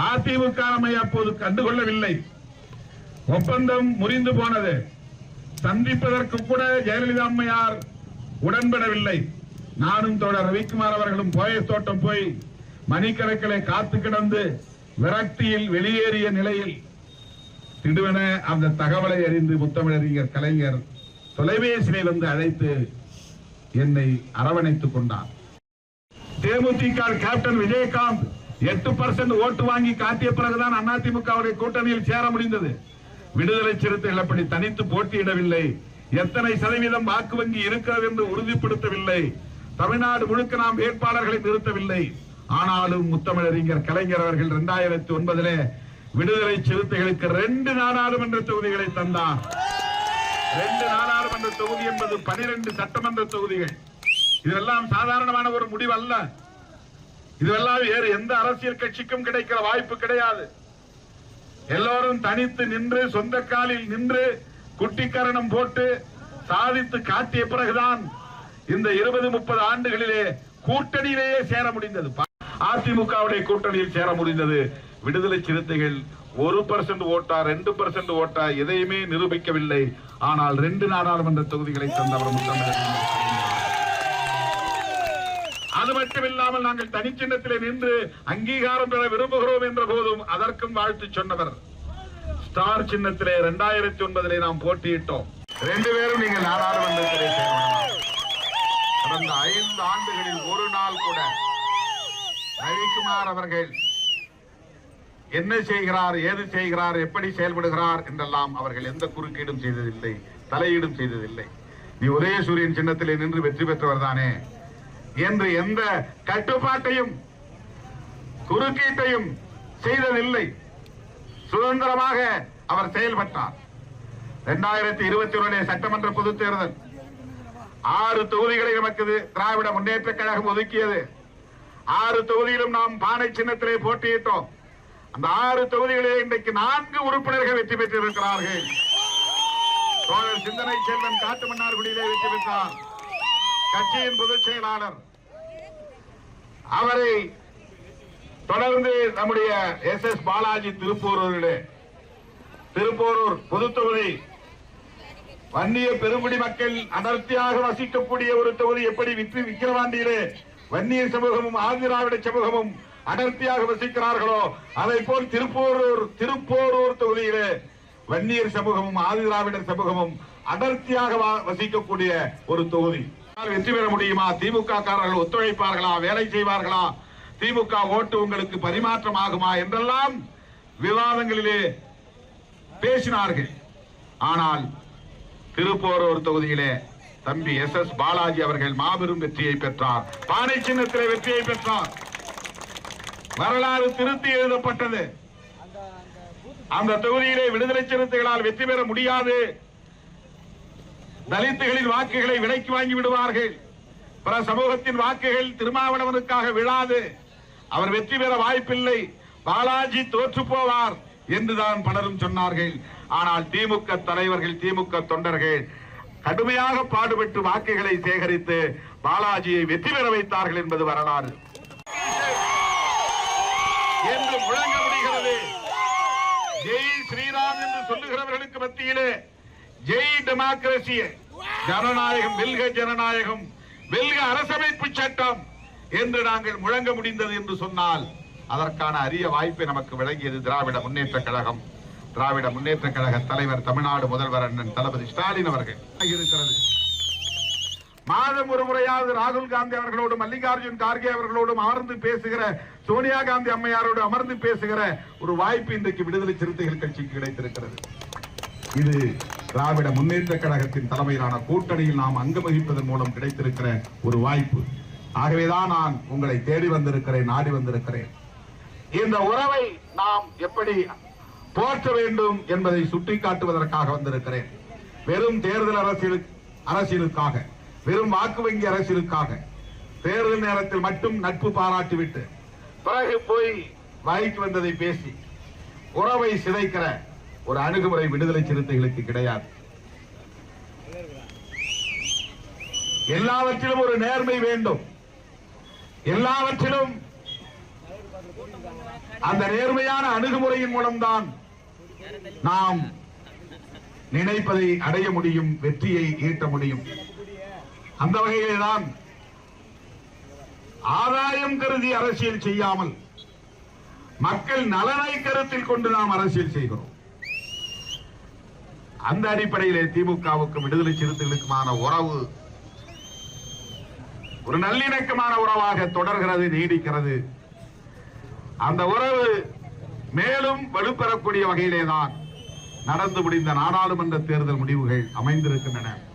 அதிமுக நம்மை அப்போது கண்டுகொள்ளவில்லை. ஒப்பந்தம் முறிந்து போனது. சந்திப்பதற்கு கூட ஜெயலலிதா அம்மையார் உடன்படவில்லை. நானும் தோழர் ரவிக்குமார் அவர்களும் போயஸ் தோட்டம் போய் மணிக்கணக்கிலே காத்து கிடந்து விரக்தியில் வெளியேறிய நிலையில் திடுவென அந்த தகவலை அறிந்து முத்தமிழறிஞர் கலைஞர் தொலைபேசியை வந்து அழைத்து என்னை அரவணைத்துக் கொண்டார். தேமுதிக கேப்டன் விஜயகாந்த் 8% ஓட்டு வாங்கி காட்டிய பிறகுதான் அதிமுகவுடைய கூட்டணியில் சேர முடிந்தது. விடுதலை சிறுத்தைகள் அப்படி தனித்து போட்டியிடவில்லை. எத்தனை சதவீதம் வாக்கு வங்கி இருக்கிறது என்று உறுதிப்படுத்தவில்லை. தமிழ்நாடு முழுக்க நாம் வேட்பாளர்களை நிறுத்தவில்லை. ஆனாலும் முத்தமிழறிஞர் கலைஞர் அவர்கள் 2009 விடுதலை சிறுத்தைகளுக்கு 2 நாடாளுமன்ற தொகுதிகளை தந்தார். 2 நாடாளுமன்ற தொகுதி என்பது 12 சட்டமன்ற தொகுதிகள். இதெல்லாம் சாதாரணமான ஒரு முடிவு அல்ல. இதெல்லாம் வேறு எந்த அரசியல் கட்சிக்கும் கிடைக்கிற வாய்ப்பு கிடையாது. எல்லோரும் தனித்து நின்று சொந்த காலில் நின்று குட்டிக்கரணம் போட்டு சாதித்து காட்டிய பிறகுதான் இந்த 20-30 ஆண்டுகளிலே கூட்டணியிலேயே சேர முடிந்தது. அதிமுகவுடைய கூட்டணியில் சேர முடிந்தது. விடுதலை சிறுத்தைகள் 1% ஓட்டா 2% ஓட்டா எதையுமே நிரூபிக்கவில்லை. ஆனால் 2 நாடாளுமன்ற தொகுதிகளை தந்தவர். அது மட்டுமில்லாமல் நாங்கள் தனிச்சின்னத்திலே நின்று அங்கீகாரம் பெற விரும்புகிறோம் என்ற போதும் அதற்கும் வாழ்த்து சொன்னவர். ஸ்டார் சின்னத்திலே 2009 நாம் போட்டியிட்டோம். 2 பேரும் நீங்கள் நாடாளுமன்றத்திலே சேரலாம். கடந்த 5 ஆண்டுகளில் ஒரு நாள் கூட ரவிக்குமார் அவர்கள் என்ன செய்கிறார், ஏது செய்கிறார், எப்படி செயல்படுகிறார் என்றெல்லாம் அவர்கள் எந்த குறுக்கீடும் செய்ததில்லை, தலையீடும் செய்ததில்லை. நீ ஒரே சூரியன் சின்னத்திலே நின்று வெற்றி பெற்றவர் தானே என்று எந்த கட்டுப்பாட்டையும் குறுக்கீட்டையும் செய்ததில்லை. சுதந்திரமாக அவர் செயல்பட்டார். 2021 சட்டமன்ற பொதுத் தேர்தல் 6 தொகுதிகளை நமக்கு திராவிட முன்னேற்ற கழகம் ஒதுக்கியது. 6 தொகுதியிலும் நாம் பானை சின்னத்திலே போட்டியிட்டோம். அந்த 6 தொகுதிகளிலே இன்றைக்கு 4 உறுப்பினர்கள் வெற்றி பெற்றிருக்கிறார்கள். தோழர் சிந்தனை செல்வன் காட்டுமன்னார்குடியிலே வெற்றி பெற்றார். கட்சியின் பொதுச் செயலாளர். அவரை தொடர்ந்து நம்முடைய SS பாலாஜி திருப்போரூர் பொது தொகுதி வன்னிய பெருங்குடி மக்கள் அடர்த்தியாக வசிக்கக்கூடிய ஒரு தொகுதி. எப்படி விக்கிரவாண்டியிலே வன்னிய சமூகமும் ஆதிராவிட சமூகமும் அடர்த்தியாக வசிக்கிறார்களோ அதை போல் திருப்போரூர் தொகுதியிலே வன்னியர் சமூகமும் ஆதிராவிடர் சமூகமும் அடர்த்தியாக வசிக்கக்கூடிய ஒரு தொகுதி. வெற்றி பெற முடியுமா? திமுக காரர்கள் ஒத்துழைப்பார்களா? வேலை செய்வார்களா? திமுக ஓட்டு உங்களுக்கு பரிமாற்றம் ஆகுமா என்றெல்லாம் விவாதங்களிலே பேசினார்கள். ஆனால் திருப்போரூர் தொகுதியிலே தம்பி SS பாலாஜி அவர்கள் மாபெரும் வெற்றியை பெற்றார். பானை சின்னத்திலே வெற்றியை பெற்றார். வரலாறு திருத்தி எழுதப்பட்டது. அந்த தொகுதியிலே விடுதலை சிறுத்தைகளால் வெற்றி பெற முடியாது. தலித்துகளின் வாக்குகளை விலைக்கு வாங்கி விடுவார்கள். பிற சமூகத்தின் வாக்குகள் திருமாவளவனுக்காக விழாது. அவர் வெற்றி பெற வாய்ப்பில்லை. பாலாஜி தோற்று போவார் என்றுதான் பலரும் சொன்னார்கள். ஆனால் திமுக தலைவர்கள், திமுக தொண்டர்கள் கடுமையாக பாடுபட்டு வாக்குகளை சேகரித்து பாலாஜியை வெற்றி பெற வைத்தார்கள் என்பது வரலாறு என்று முழங்க முடிகிறது. ஜெய் ஸ்ரீராம் என்று சொல்லுகிறவர்களுக்கு மத்தியிலே ஜெய் டெமோக்ரசி, ஜனநாயகம் வெல்க, ஜனநாயகம் வெல்க, அரசமைப்பு சட்டம் என்று நாங்கள் முழங்க முடிந்தது என்று சொன்னால் அதற்கான அரிய வாய்ப்பை நமக்கு வழங்கியது திராவிட முன்னேற்ற கழகம். திராவிட முன்னேற்ற கழக தலைவர் தமிழ்நாடு முதல்வர் அண்ணன் தளபதி ஸ்டாலின் அவர்கள் இருக்கிறது. மாதம் ஒரு முறையாவது ராகுல் காந்தி அவர்களோடும் மல்லிகார்ஜுன் கார்கே அவர்களோடும் அமர்ந்து பேசுகிற, சோனியா காந்தி அம்மையாரோடு அமர்ந்து பேசுகிற ஒரு வாய்ப்பு இன்றைக்கு விடுதலை சிறுத்தைகள் கட்சிக்கு கிடைத்திருக்கிறது. இது திராவிட முன்னேற்ற கழகத்தின் தலைமையிலான கூட்டணியில் நாம் அங்கம் வகிப்பதன் மூலம் கிடைத்திருக்கிற ஒரு வாய்ப்பு. ஆகவேதான் நான் உங்களை தேடி வந்திருக்கிறேன், நாடி வந்திருக்கிறேன். இந்த உறவை நாம் எப்படி போற்ற வேண்டும் என்பதை சுட்டிக்காட்டுவதற்காக வந்திருக்கிறேன். வெறும் தேர்தல் அரசியலுக்காக, வெறும் வாக்கு வங்கி அரசியலுக்காக தேர்தல் நேரத்தில் மட்டும் நட்பு பாராட்டிவிட்டு பிறகு போய் வாய்க்கு வந்ததை பேசி உறவை சிதைக்கிற ஒரு அணுகுமுறை விடுதலை சிறுத்தைகளுக்கு கிடையாது. எல்லாவற்றிலும் ஒரு நேர்மை வேண்டும். எல்லாவற்றிலும் அந்த நேர்மையான அணுகுமுறையின் மூலம்தான் நாம் நினைப்பதை அடைய முடியும், வெற்றியை ஈட்ட முடியும். அந்த வகையிலே தான் ஆதாயம் கருதி அரசியல் செய்யாமல் மக்கள் நலனை கருத்தில் கொண்டு நாம் அரசியல் செய்கிறோம். அந்த அடிப்படையிலே திமுகவுக்கும் விடுதலை சிறுத்தைகளுக்குமான உறவு ஒரு நல்லிணக்கமான உறவாக தொடர்கிறது, நீடிக்கிறது. அந்த உறவு மேலும் வலுப்பெறக்கூடிய வகையிலேதான் நடந்து முடிந்த நாடாளுமன்ற தேர்தல் முடிவுகள் அமைந்திருக்கின்றன.